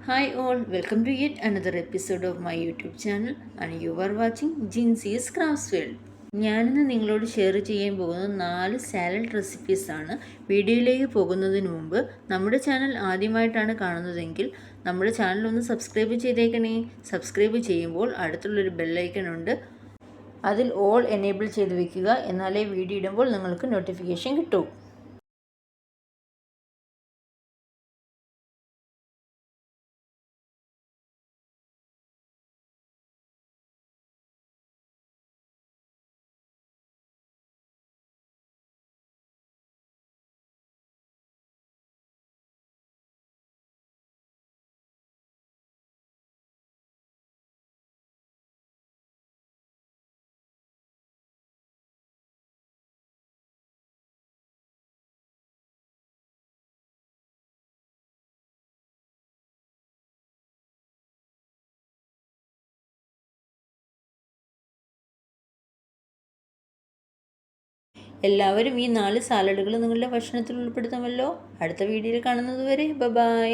Hi all, welcome to yet another episode of my YouTube channel and you are watching Jinsy's Crafts World. ഞാനിന്ന് നിങ്ങളോട് share ചെയ്യാൻ പോകുന്നത് 4 salad റെസിപ്പീസാണ്. വീഡിയോയിലേക്ക് പോകുന്നതിന് മുമ്പ് നമ്മുടെ ചാനൽ ആദ്യമായിട്ടാണ് കാണുന്നതെങ്കിൽ നമ്മുടെ ചാനൽ ഒന്ന് സബ്സ്ക്രൈബ് ചെയ്തേക്കണേ. സബ്സ്ക്രൈബ് ചെയ്യുമ്പോൾ അടുത്തുള്ളൊരു ബെല്ലൈക്കൺ ഉണ്ട്, അതിൽ ഓൾ എനേബിൾ ചെയ്ത് വെക്കുക, എന്നാലേ വീഡിയോ ഇടുമ്പോൾ നിങ്ങൾക്ക് നോട്ടിഫിക്കേഷൻ കിട്ടൂ. എല്ലാവരും ഈ 4 സാലഡുകൾ നിങ്ങളുടെ ഭക്ഷണത്തിൽ ഉൾപ്പെടുത്താമല്ലോ. അടുത്ത വീഡിയോയിൽ കാണുന്നത് വരെ ബൈ.